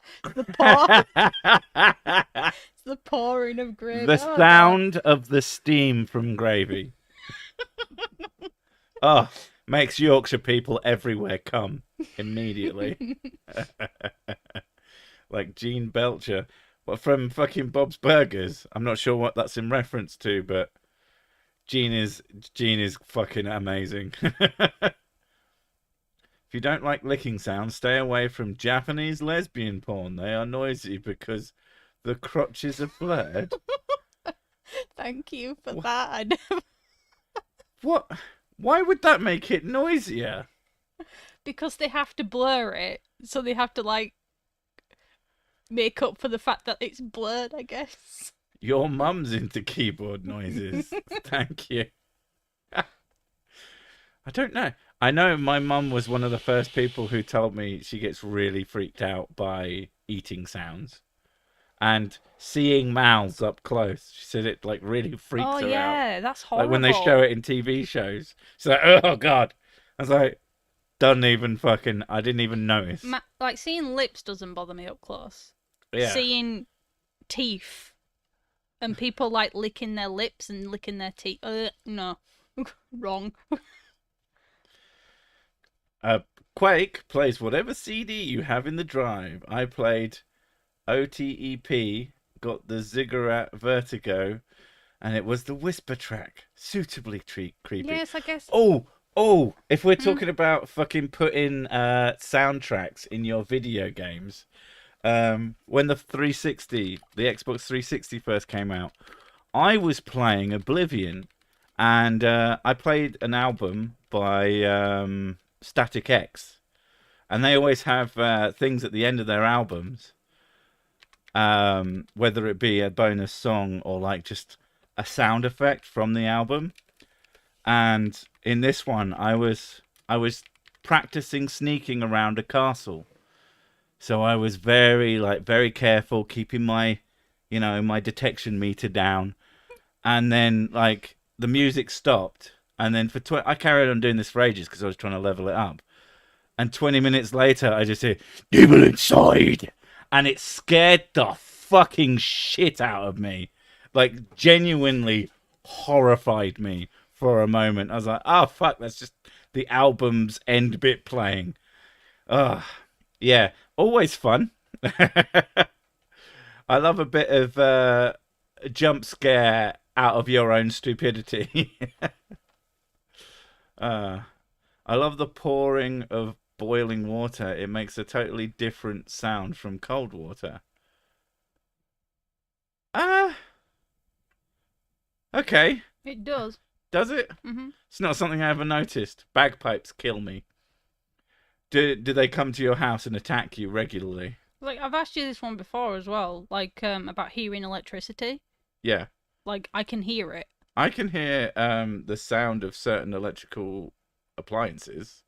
It's the pouring of gravy. The sound of the steam from gravy. Oh, makes Yorkshire people everywhere come immediately. Like Gene Belcher. Well, from fucking Bob's Burgers. I'm not sure what that's in reference to, but Gene is fucking amazing. If you don't like licking sounds, stay away from Japanese lesbian porn. They are noisy because the crotches are blurred. Thank you for that. I never... What? Why would that make it noisier? Because they have to blur it, so they have to like make up for the fact that it's blurred, I guess. Your mum's into keyboard noises. Thank you. I don't know. I know my mum was one of the first people who told me she gets really freaked out by eating sounds and seeing mouths up close. She said it like really freaks Oh her out. yeah, that's Like horrible. when they show it in TV shows. She's like, oh god. I was like, don't even fucking. I didn't even notice. Like seeing lips doesn't bother me up close. Yeah. Seeing teeth and people like licking their lips and licking their teeth. No, wrong. Quake plays whatever CD you have in the drive. I played OTEP, got the Ziggurat Vertigo, and it was the whisper track. Suitably creepy. Yes, I guess. Oh, if we're talking about fucking putting soundtracks in your video games, when the 360, the Xbox 360 first came out, I was playing Oblivion, and I played an album by Static X, and they always have things at the end of their albums, whether it be a bonus song or like just a sound effect from the album. And in this one, I was practicing sneaking around a castle, so I was very careful, keeping my my detection meter down. And then like the music stopped, and then I carried on doing this for ages because I was trying to level it up. And 20 minutes later, I just hear "Devil inside," and it scared the fucking shit out of me. Like genuinely horrified me for a moment. I was like, "Oh fuck, that's just the album's end bit playing." Yeah, always fun. I love a bit of jump scare out of your own stupidity. I love the pouring of boiling water. It makes a totally different sound from cold water. Okay. It does. Does it? Mm-hmm. It's not something I ever noticed. Bagpipes kill me. Do they come to your house and attack you regularly? Like I've asked you this one before as well, like about hearing electricity. Yeah. Like I can hear it. I can hear the sound of certain electrical appliances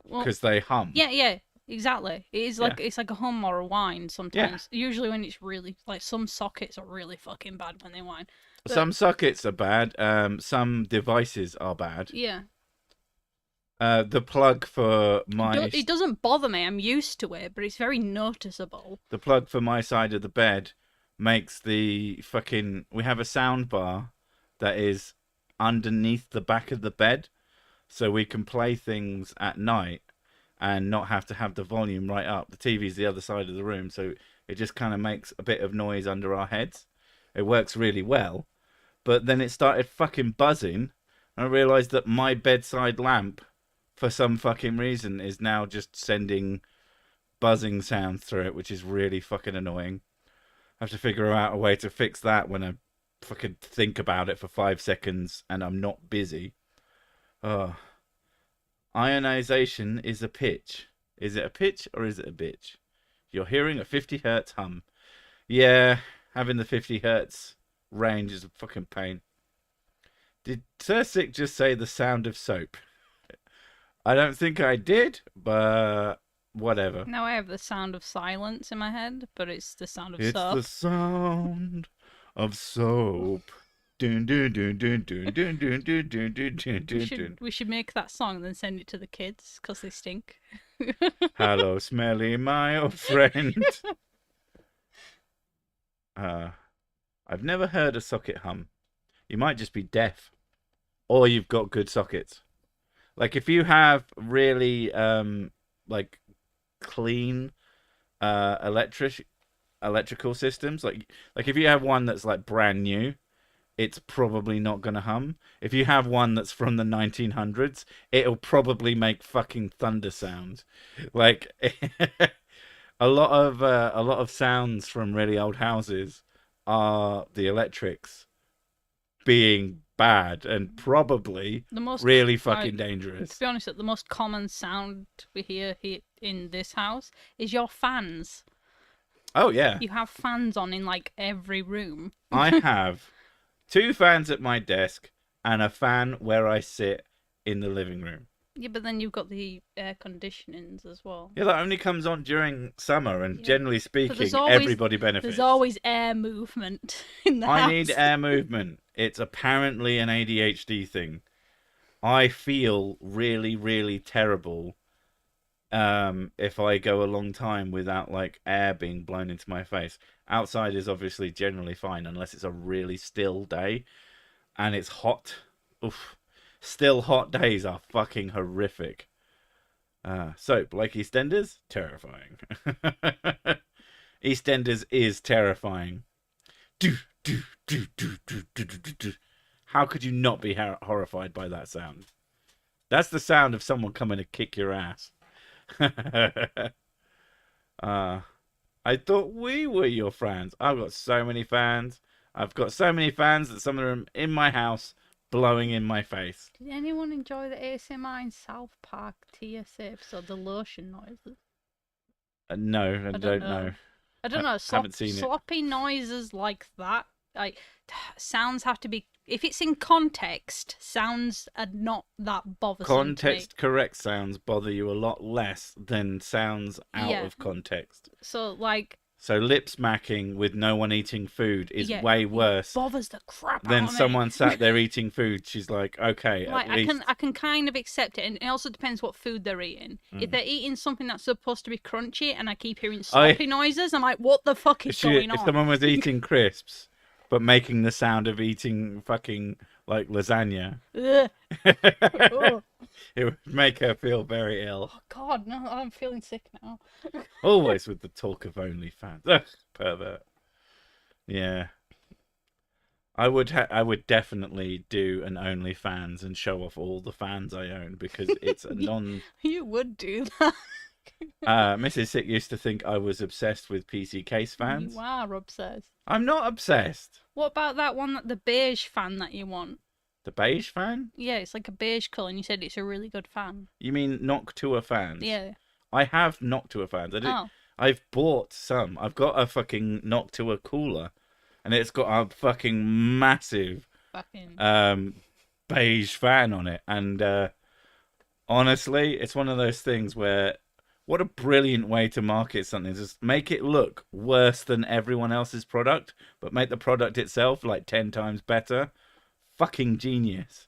because they hum. Yeah, exactly. It is like it's like a hum or a whine sometimes. Yeah. Usually when it's really like some sockets are really fucking bad when they whine. But, some sockets are bad. Some devices are bad. Yeah. The plug for my It doesn't bother me. I'm used to it, but it's very noticeable. the plug for my side of the bed makes the fucking. We have a sound bar that is underneath the back of the bed, so we can play things at night and not have to have the volume right up. The TV's the other side of the room, so it just kind of makes a bit of noise under our heads. It works really well, but then it started fucking buzzing, and I realised that my bedside lamp, for some fucking reason, is now just sending buzzing sounds through it, which is really fucking annoying. I have to figure out a way to fix that when I fucking think about it for 5 seconds and I'm not busy. Oh. Ionization is a pitch. Is it a pitch or is it a bitch? You're hearing a 50 hertz hum. Yeah, having the 50 hertz range is a fucking pain. Did Tersic just say the sound of soap? I don't think I did, but whatever. Now I have the sound of silence in my head, but it's the sound of It's soap. the sound of soap. Dun, dun, dun, dun, dun, dun, dun, dun, dun, dun, dun, dun. We should make that song and then send it to the kids because they stink. Hello, smelly, my old friend. I've never heard a socket hum. You might just be deaf, or you've got good sockets. Like if you have really like clean electrical systems, like if you have one that's like brand new, it's probably not gonna hum. If you have one that's from the 1900s, it'll probably make fucking thunder sounds. Like a lot of sounds from really old houses are the electrics being bad and probably The most really fucking dangerous. To be honest, the most common sound we hear here in this house is your fans. Oh yeah, You have fans on in like every room. I have 2 fans at my desk and a fan where I sit in the living room. Yeah, but then you've got the air conditionings as well. Yeah, that only comes on during summer, and Yeah. generally speaking, there's always- everybody benefits. There's always air movement in the house. I need air movement. It's apparently an ADHD thing. I feel really, really terrible if I go a long time without like air being blown into my face. Outside is obviously generally fine unless it's a really still day and it's hot. Oof. Still hot days are fucking horrific. So, like EastEnders, terrifying. EastEnders is terrifying. How could you not be horrified by that sound? That's the sound of someone coming to kick your ass. I thought we were your fans. I've got so many fans. I've got so many fans that some of them in my house blowing in my face. Did anyone enjoy the ASMR in South Park TSF? So the lotion noises. No, I don't know. I don't know. Haven't seen it. Sloppy noises like that. Like sounds have to be. If it's in context, sounds are not that bothersome. Context correct sounds bother you a lot less than sounds out of context. So like. So lip smacking with no one eating food is way worse. It bothers the crap out than of me. someone sat there eating food. She's like, okay, like, at least. I can kind of accept it, and it also depends what food they're eating. If they're eating something that's supposed to be crunchy, and I keep hearing sloppy noises, I'm like, what the fuck is going on? If someone was eating crisps, but making the sound of eating fucking like lasagna, it would make her feel very ill. Oh God, no! I'm feeling sick now. Always with the talk of OnlyFans. Ugh, pervert. Yeah. I would definitely do an OnlyFans and show off all the fans I own because it's a non. You would do that. Mrs. Sick used to think I was obsessed with PC Case fans. You are obsessed. I'm not obsessed. What about that one, the beige fan that you want? The beige fan? Yeah, it's like a beige colour, and you said it's a really good fan. You mean Noctua fans? Yeah. I have Noctua fans. I've bought some. I've got a fucking Noctua cooler, and it's got a fucking massive beige fan on it. And honestly, it's one of those things where what a brilliant way to market something. Just make it look worse than everyone else's product, but make the product itself like 10 times better. Fucking genius.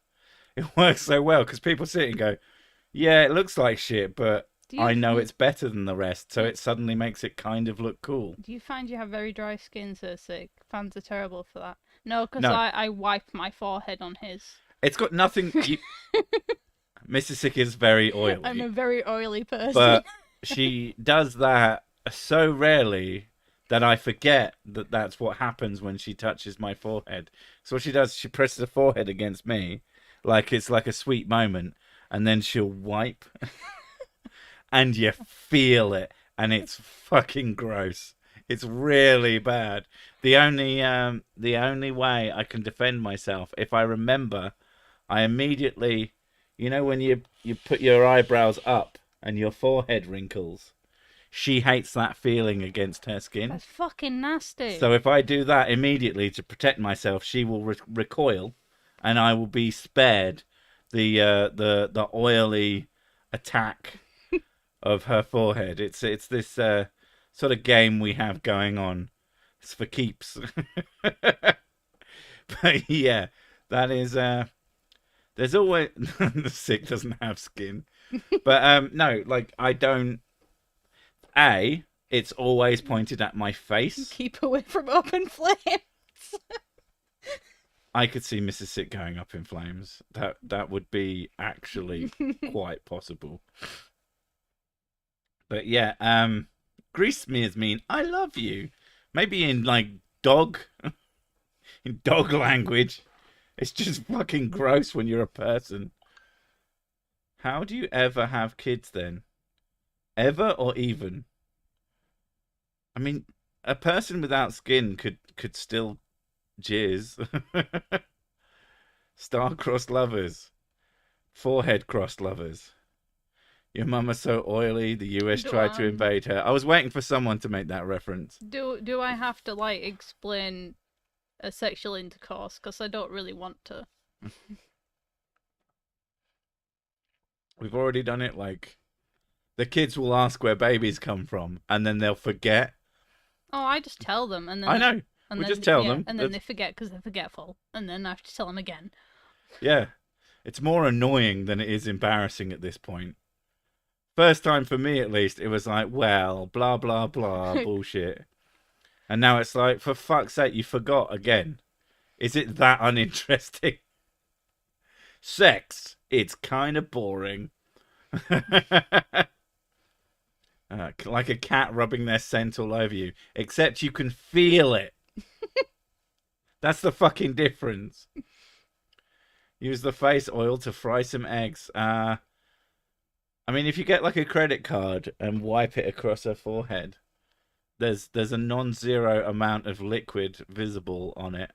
It works so well because people sit and go, yeah, it looks like shit, but I know it's better than the rest, so it suddenly makes it kind of look cool. Do you find you have very dry skin, so Sick? Fans are terrible for that. No, because I wipe my forehead on his. It's got nothing... Mrs. Sick is very oily. I'm a very oily person. But she does that so rarely that I forget that that's what happens when she touches my forehead. So what she does, she presses her forehead against me, like it's like a sweet moment, and then she'll wipe, and you feel it, and it's fucking gross. It's really bad. The only way I can defend myself, if I remember, I immediately, you know, when you put your eyebrows up and your forehead wrinkles. She hates that feeling against her skin. That's fucking nasty. So if I do that immediately to protect myself, she will recoil, and I will be spared the oily attack of her forehead. It's this sort of game we have going on. It's for keeps. But yeah, that is. There's always the Sick doesn't have skin, but no, like I don't. It's always pointed at my face. Keep away from open flames. I could see Mrs. Sick going up in flames. That would be actually quite possible. But yeah, grease smears mean I love you. Maybe in like dog language. It's just fucking gross when you're a person. How do you ever have kids then? Ever or even? I mean, a person without skin could still jizz. Star-crossed lovers. Forehead-crossed lovers. Your mum is so oily, the US Do tried to invade her. I was waiting for someone to make that reference. do I have to like explain a sexual intercourse? Because I don't really want to. We've already done it. Like, the kids will ask where babies come from, and then they'll forget. Oh, I just tell them, and then I know. and We then just tell yeah, them. and then they forget because they're forgetful, and then I have to tell them again. Yeah. It's more annoying than it is embarrassing at this point. First time for me, at least, it was like, well, blah, blah, blah, bullshit. And now it's like, for fuck's sake, you forgot again. Is it that uninteresting? Sex. It's kind of boring. Like a cat rubbing their scent all over you. Except you can feel it. That's the fucking difference. Use the face oil to fry some eggs. I mean, if you get like a credit card and wipe it across her forehead, there's a non-zero amount of liquid visible on it.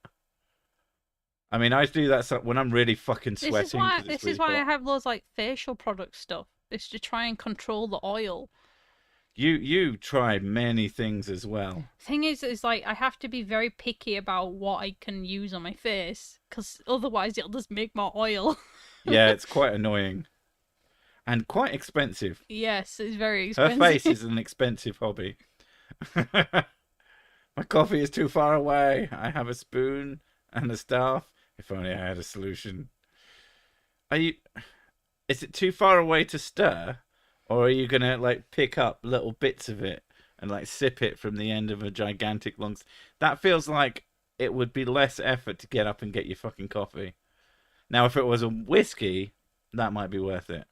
I mean, I do that when I'm really fucking sweating. This is why I have loads like facial product stuff. It's to try and control the oil. You try many things as well. Thing is like I have to be very picky about what I can use on my face, because otherwise it'll just make more oil. Yeah, it's quite annoying. And quite expensive. Yes, it's very expensive. Her face is an expensive hobby. My coffee is too far away. I have a spoon and a staff. If only I had a solution. Is it too far away to stir? Or are you gonna like pick up little bits of it and like sip it from the end of a gigantic long... That feels like it would be less effort to get up and get your fucking coffee. Now, if it was a whiskey, that might be worth it.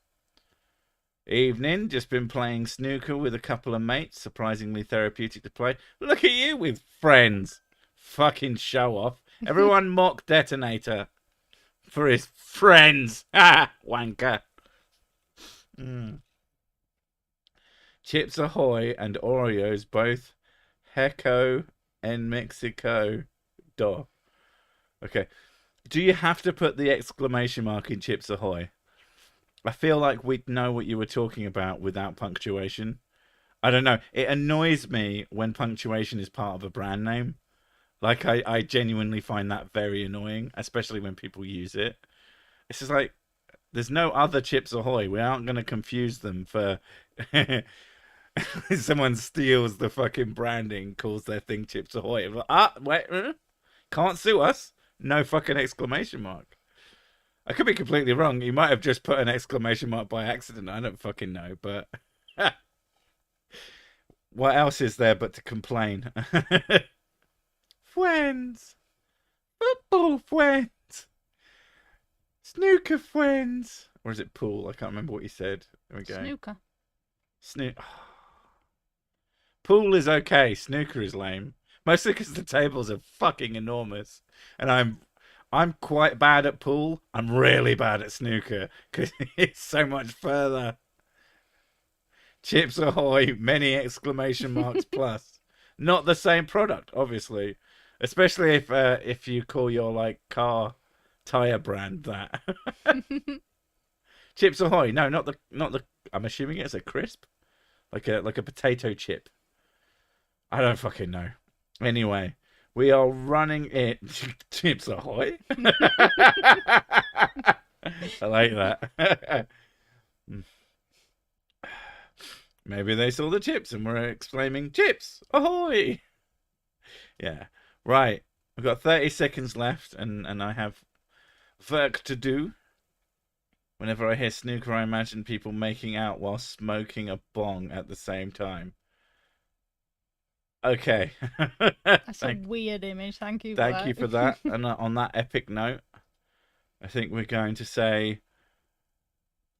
Evening, just been playing snooker with a couple of mates. Surprisingly therapeutic to play. Look at you with friends. Fucking show off. Everyone mock Detonator for his friends. Ah, wanker. Chips Ahoy and Oreos both Heco en Mexico. Do. Okay. Do you have to put the exclamation mark in Chips Ahoy? I feel like we'd know what you were talking about without punctuation. I don't know. It annoys me when punctuation is part of a brand name. Like, I genuinely find that very annoying, especially when people use it. It's just like, there's no other Chips Ahoy. We aren't going to confuse them for... Someone steals the fucking branding, calls their thing Chips Ahoy. Like, wait, can't sue us. No fucking exclamation mark. I could be completely wrong. You might have just put an exclamation mark by accident. I don't fucking know, but what else is there but to complain? Friends, football friends, snooker friends, or is it pool? I can't remember what you said. There we go. Snooker. Pool is okay. Snooker is lame. Mostly because the tables are fucking enormous, and I'm quite bad at pool. I'm really bad at snooker because it's so much further. Chips Ahoy! Many exclamation marks plus. Not the same product, obviously. Especially if you call your like car tire brand that. Chips Ahoy! No, not the. I'm assuming it's a crisp, like a potato chip. I don't fucking know. Anyway, we are running it. Chips Ahoy! I like that. Maybe they saw the chips and were exclaiming, "Chips Ahoy!" Yeah. Right. We've got 30 seconds left, and I have work to do. Whenever I hear snooker, I imagine people making out while smoking a bong at the same time. Okay. That's a weird image. Thank you for that. Thank you for that. And on that epic note, I think we're going to say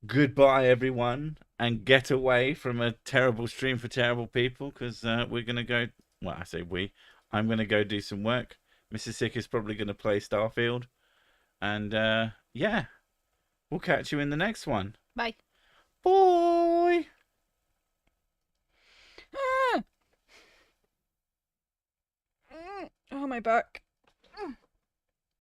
goodbye, everyone, and get away from a terrible stream for terrible people, because we're going to go... Well, I say we. I'm going to go do some work. Mrs. Sick is probably going to play Starfield. And, yeah. We'll catch you in the next one. Bye. Bye. Oh, my back.